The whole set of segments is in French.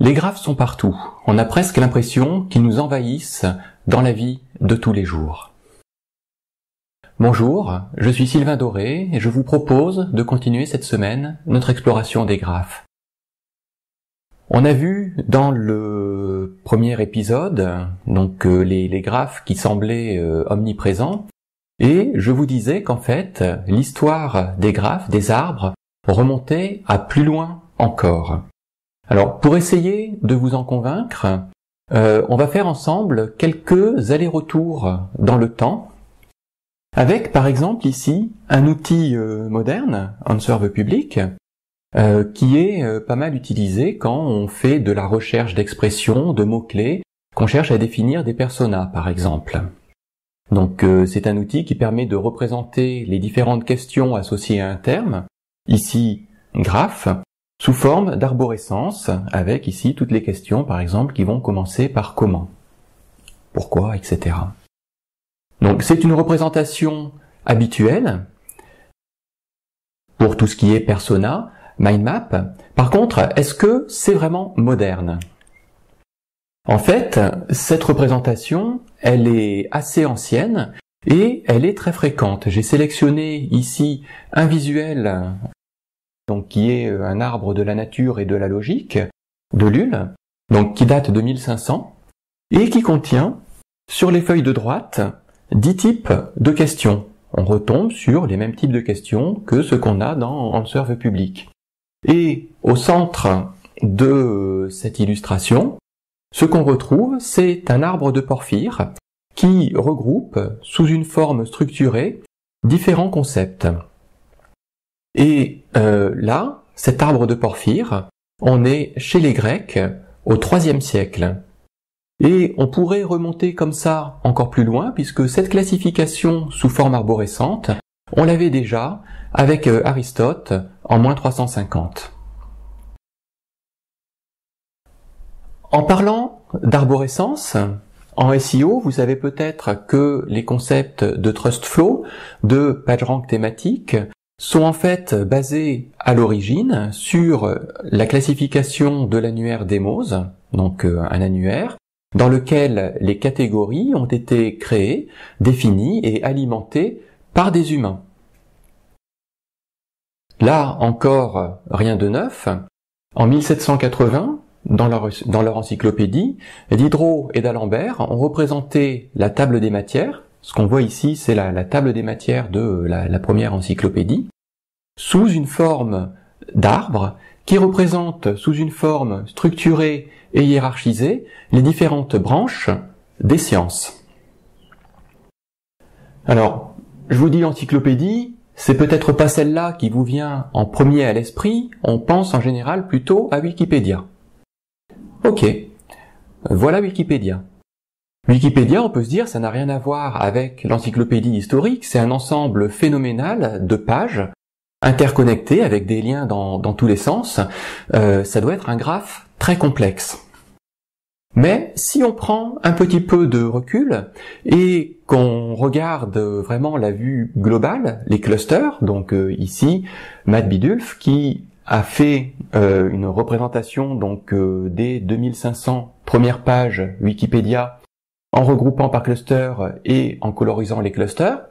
Les graphes sont partout. On a presque l'impression qu'ils nous envahissent dans la vie de tous les jours. Bonjour, je suis Sylvain Doré et je vous propose de continuer cette semaine notre exploration des graphes. On a vu dans le premier épisode donc les graphes qui semblaient omniprésents, et je vous disais qu'en fait l'histoire des graphes, des arbres, remontait à plus loin encore. Alors pour essayer de vous en convaincre, on va faire ensemble quelques allers-retours dans le temps, avec par exemple ici un outil moderne, Answer the Public, qui est pas mal utilisé quand on fait de la recherche d'expressions, de mots-clés, qu'on cherche à définir des personas par exemple. Donc c'est un outil qui permet de représenter les différentes questions associées à un terme, ici graphe, sous forme d'arborescence, avec ici toutes les questions par exemple qui vont commencer par comment, pourquoi, etc. Donc c'est une représentation habituelle pour tout ce qui est persona, mind map. Par contre, est-ce que c'est vraiment moderne? En fait, cette représentation, elle est assez ancienne et elle est très fréquente. J'ai sélectionné ici un visuel donc qui est un arbre de la nature et de la logique de Lull, donc qui date de 1500 et qui contient sur les feuilles de droite 10 types de questions. On retombe sur les mêmes types de questions que ce qu'on a dans Answer the Public. Et au centre de cette illustration, ce qu'on retrouve, c'est un arbre de Porphyre qui regroupe sous une forme structurée différents concepts. Et là, cet arbre de Porphyre, on est chez les Grecs au IIIe siècle. Et on pourrait remonter comme ça encore plus loin, puisque cette classification sous forme arborescente, on l'avait déjà avec Aristote en moins 350. En parlant d'arborescence, en SEO, vous savez peut-être que les concepts de Trust Flow, de PageRank thématique, sont en fait basés à l'origine sur la classification de l'annuaire Demos, donc un annuaire, dans lequel les catégories ont été créées, définies et alimentées par des humains. Là encore, rien de neuf. En 1780, dans leur encyclopédie, Diderot et d'Alembert ont représenté la table des matières. Ce qu'on voit ici, c'est la table des matières de la première encyclopédie, sous une forme d'arbre qui représente sous une forme structurée et hiérarchisée les différentes branches des sciences. Alors, je vous dis encyclopédie, c'est peut-être pas celle-là qui vous vient en premier à l'esprit, on pense en général plutôt à Wikipédia. Ok, voilà Wikipédia. Wikipédia, on peut se dire, ça n'a rien à voir avec l'encyclopédie historique, c'est un ensemble phénoménal de pages interconnectées avec des liens dans tous les sens. Ça doit être un graphe très complexe. Mais si on prend un petit peu de recul et qu'on regarde vraiment la vue globale, les clusters, donc ici Matt Biddulph qui a fait une représentation donc des 2500 premières pages Wikipédia en regroupant par cluster et en colorisant les clusters.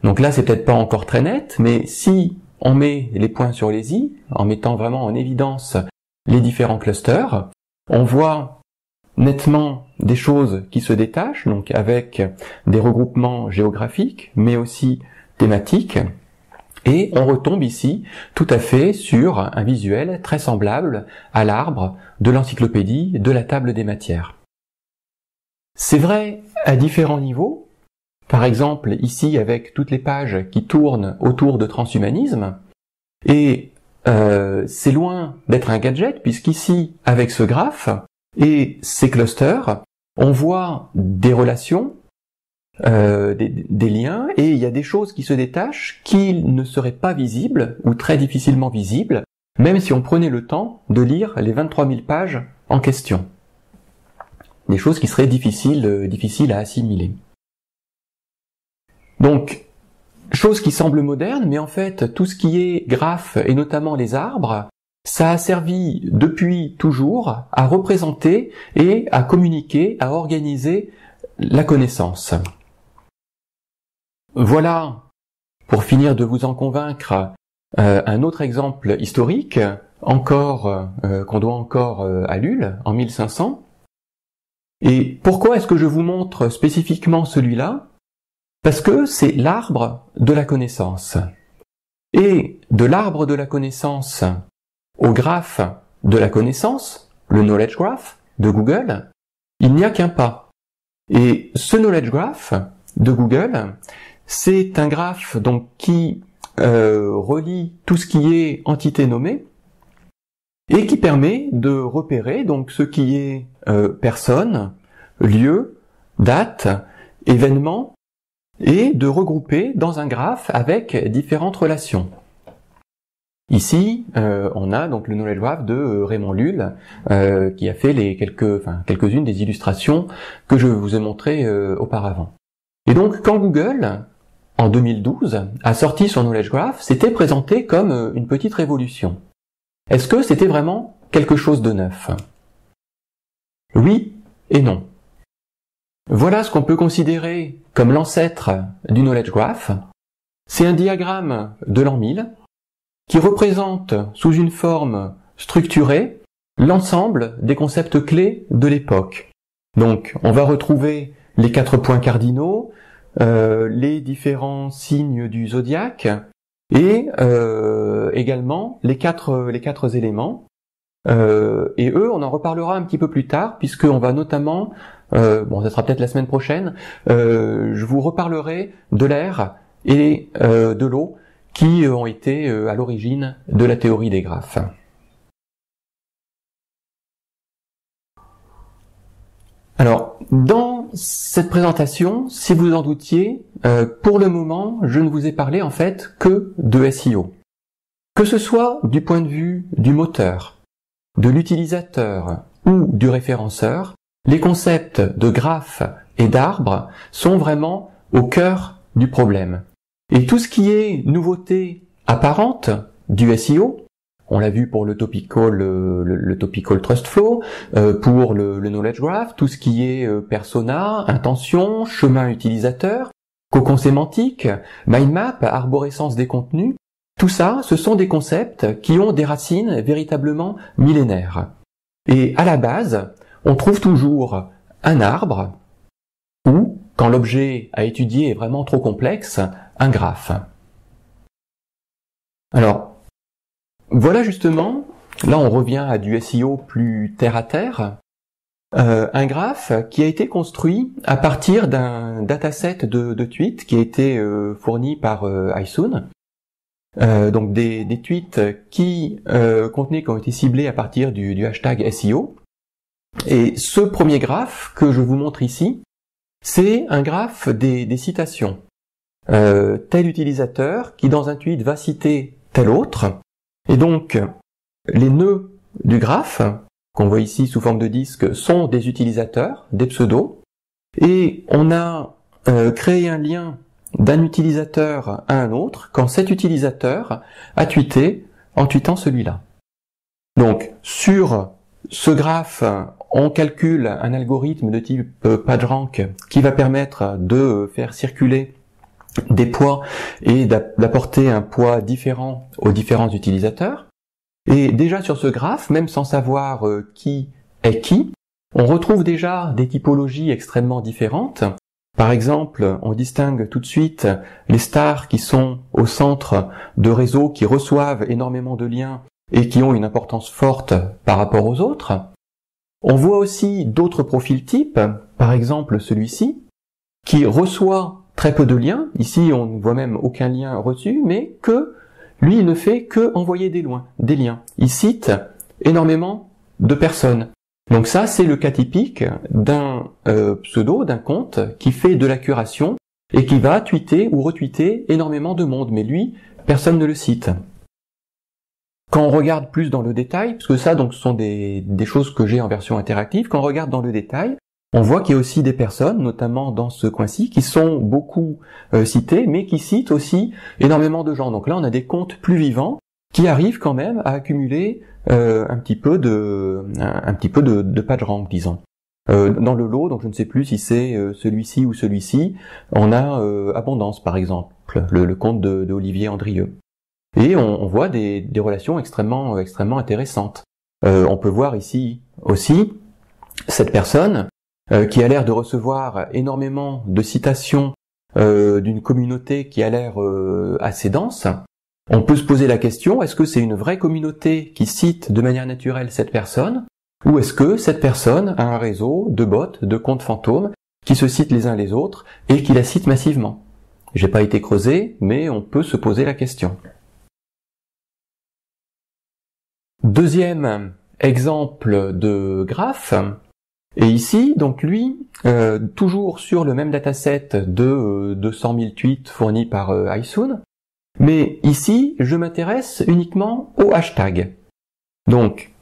Donc là, c'est peut-être pas encore très net, mais si on met les points sur les i, en mettant vraiment en évidence les différents clusters, on voit nettement des choses qui se détachent, donc avec des regroupements géographiques, mais aussi thématiques, et on retombe ici tout à fait sur un visuel très semblable à l'arbre de l'encyclopédie de la table des matières. C'est vrai à différents niveaux, par exemple ici avec toutes les pages qui tournent autour de transhumanisme, et c'est loin d'être un gadget, puisqu'ici, avec ce graphe et ces clusters, on voit des relations, des liens, et il y a des choses qui se détachent qui ne seraient pas visibles, ou très difficilement visibles, même si on prenait le temps de lire les 23 000 pages en question. Des choses qui seraient difficiles à assimiler. Donc, chose qui semble moderne, mais en fait, tout ce qui est graphe, et notamment les arbres, ça a servi depuis toujours à représenter et à communiquer, à organiser la connaissance. Voilà, pour finir de vous en convaincre, un autre exemple historique, qu'on doit encore à Lulle, en 1500. Et pourquoi est-ce que je vous montre spécifiquement celui-là? Parce que c'est l'arbre de la connaissance. Et de l'arbre de la connaissance au graphe de la connaissance, le Knowledge Graph de Google, il n'y a qu'un pas. Et ce Knowledge Graph de Google, c'est un graphe donc qui relie tout ce qui est entité nommée et qui permet de repérer donc ce qui est personne, lieu, date, événement, et de regrouper dans un graphe avec différentes relations. Ici, on a donc le Knowledge Graph de Raymond Lulle, qui a fait quelques-unes des illustrations que je vous ai montrées auparavant. Et donc, quand Google, en 2012, a sorti son Knowledge Graph, c'était présenté comme une petite révolution. Est-ce que c'était vraiment quelque chose de neuf? Oui et non. Voilà ce qu'on peut considérer comme l'ancêtre du Knowledge Graph. C'est un diagramme de l'an 1000 qui représente sous une forme structurée l'ensemble des concepts clés de l'époque. Donc, on va retrouver les 4 points cardinaux, les différents signes du zodiaque et également les quatre éléments. Et eux, on en reparlera un petit peu plus tard, puisqu'on va notamment, ça sera peut-être la semaine prochaine, je vous reparlerai de l'air et de l'eau qui ont été à l'origine de la théorie des graphes. Alors, dans cette présentation, si vous en doutiez, pour le moment, je ne vous ai parlé en fait que de SEO. Que ce soit du point de vue du moteur, de l'utilisateur ou du référenceur, les concepts de graphes et d'arbres sont vraiment au cœur du problème. Et tout ce qui est nouveauté apparente du SEO, on l'a vu pour le topical trust flow, pour le knowledge graph, tout ce qui est persona, intention, chemin utilisateur, cocon sémantique, mind map, arborescence des contenus, tout ça, ce sont des concepts qui ont des racines véritablement millénaires. Et à la base, on trouve toujours un arbre ou, quand l'objet à étudier est vraiment trop complexe, un graphe. Alors, voilà justement, là on revient à du SEO plus terre à terre, un graphe qui a été construit à partir d'un dataset de tweets qui a été fourni par iSoon. Donc des tweets qui ont été ciblés à partir du hashtag SEO. Et ce premier graphe que je vous montre ici, c'est un graphe des citations. Tel utilisateur qui dans un tweet va citer tel autre. Et donc, les nœuds du graphe, qu'on voit ici sous forme de disque, sont des utilisateurs, des pseudos. Et on a créé un lien d'un utilisateur à un autre quand cet utilisateur a tweeté en tweetant celui-là. Donc, sur ce graphe, on calcule un algorithme de type PageRank qui va permettre de faire circuler des poids et d'apporter un poids différent aux différents utilisateurs. Et déjà sur ce graphe, même sans savoir qui est qui, on retrouve déjà des typologies extrêmement différentes. Par exemple, on distingue tout de suite les stars qui sont au centre de réseaux qui reçoivent énormément de liens et qui ont une importance forte par rapport aux autres. On voit aussi d'autres profils types, par exemple celui-ci, qui reçoit très peu de liens. Ici, on ne voit même aucun lien reçu, mais que lui, il ne fait que envoyer des liens. Il cite énormément de personnes. Donc ça, c'est le cas typique d'un pseudo, d'un compte qui fait de la curation et qui va tweeter ou retweeter énormément de monde, mais lui, personne ne le cite. Quand on regarde plus dans le détail, parce que ça, donc, ce sont des choses que j'ai en version interactive, quand on regarde dans le détail, on voit qu'il y a aussi des personnes, notamment dans ce coin-ci, qui sont beaucoup citées, mais qui citent aussi énormément de gens. Donc là, on a des comptes plus vivants, qui arrive quand même à accumuler un petit peu de PageRank, disons. Dans le lot, donc je ne sais plus si c'est celui-ci ou celui-ci, on a Abondance par exemple, le compte de Olivier Andrieux. Et on voit des relations extrêmement intéressantes. On peut voir ici aussi cette personne qui a l'air de recevoir énormément de citations d'une communauté qui a l'air assez dense. On peut se poser la question, est-ce que c'est une vraie communauté qui cite de manière naturelle cette personne, ou est-ce que cette personne a un réseau de bots, de comptes fantômes, qui se citent les uns les autres et qui la citent massivement? J'ai pas été creusé, mais on peut se poser la question. Deuxième exemple de graphe, et ici, donc lui, toujours sur le même dataset de 200 000 tweets fournis par iSoon, mais ici, je m'intéresse uniquement aux hashtags. Donc,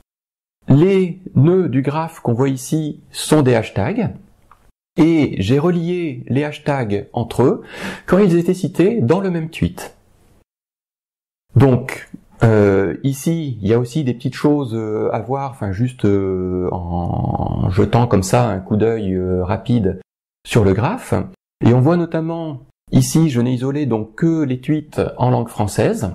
les nœuds du graphe qu'on voit ici sont des hashtags, et j'ai relié les hashtags entre eux quand ils étaient cités dans le même tweet. Donc, ici, il y a aussi des petites choses à voir, enfin juste en jetant comme ça un coup d'œil rapide sur le graphe. Et on voit notamment, ici, je n'ai isolé donc que les tweets en langue française.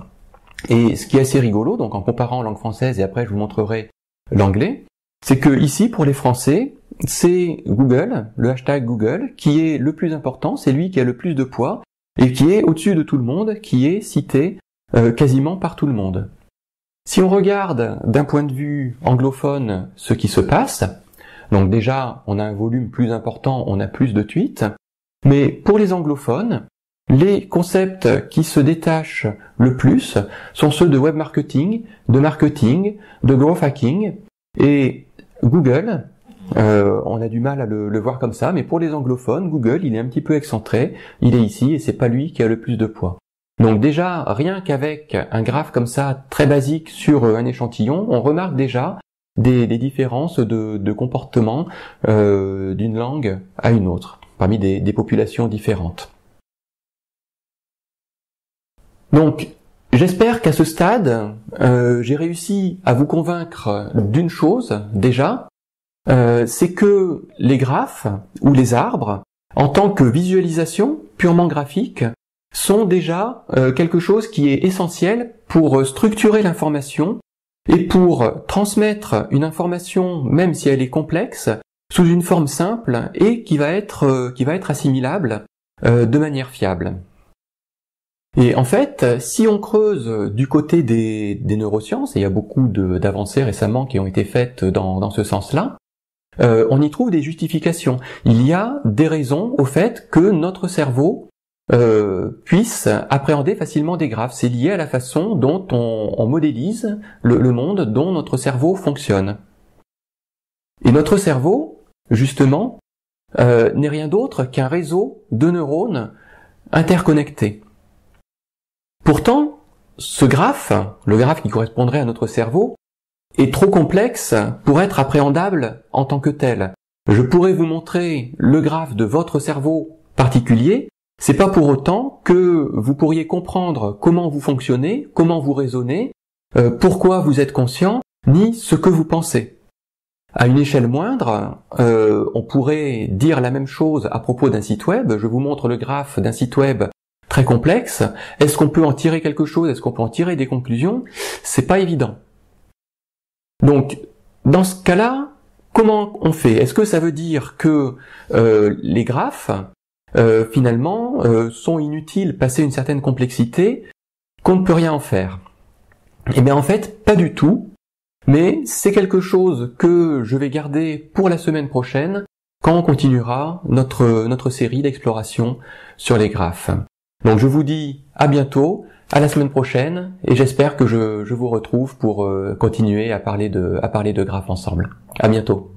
Et ce qui est assez rigolo, donc en comparant langue française, et après je vous montrerai l'anglais, c'est que ici, pour les Français, c'est Google, le hashtag Google, qui est le plus important, c'est lui qui a le plus de poids, et qui est au-dessus de tout le monde, qui est cité quasiment par tout le monde. Si on regarde d'un point de vue anglophone ce qui se passe, donc déjà on a un volume plus important, on a plus de tweets, mais pour les anglophones, les concepts qui se détachent le plus sont ceux de web marketing, de growth hacking, et Google, on a du mal à le voir comme ça, mais pour les anglophones, Google, il est un petit peu excentré, il est ici et c'est pas lui qui a le plus de poids. Donc déjà, rien qu'avec un graphe comme ça, très basique sur un échantillon, on remarque déjà des différences de comportement d'une langue à une autre, parmi des populations différentes. Donc, j'espère qu'à ce stade, j'ai réussi à vous convaincre d'une chose, déjà, c'est que les graphes ou les arbres, en tant que visualisation purement graphique, sont déjà quelque chose qui est essentiel pour structurer l'information et pour transmettre une information, même si elle est complexe, sous une forme simple et qui va être assimilable de manière fiable. Et en fait, si on creuse du côté des neurosciences, et il y a beaucoup d'avancées récemment qui ont été faites dans ce sens-là, on y trouve des justifications. Il y a des raisons au fait que notre cerveau puisse appréhender facilement des graphes. C'est lié à la façon dont on modélise le monde, dont notre cerveau fonctionne. Et notre cerveau, justement, n'est rien d'autre qu'un réseau de neurones interconnectés. Pourtant, ce graphe, le graphe qui correspondrait à notre cerveau, est trop complexe pour être appréhendable en tant que tel. Je pourrais vous montrer le graphe de votre cerveau particulier, c'est pas pour autant que vous pourriez comprendre comment vous fonctionnez, comment vous raisonnez, pourquoi vous êtes conscient, ni ce que vous pensez. À une échelle moindre, on pourrait dire la même chose à propos d'un site web. Je vous montre le graphe d'un site web très complexe. Est-ce qu'on peut en tirer quelque chose? Est-ce qu'on peut en tirer des conclusions? C'est pas évident. Donc, dans ce cas-là, comment on fait? Est-ce que ça veut dire que les graphes, finalement, sont inutiles, passés une certaine complexité, qu'on ne peut rien en faire? Eh bien, en fait, pas du tout. Mais c'est quelque chose que je vais garder pour la semaine prochaine, quand on continuera notre série d'exploration sur les graphes. Donc je vous dis à bientôt, à la semaine prochaine, et j'espère que je vous retrouve pour continuer à parler de graphes ensemble. À bientôt.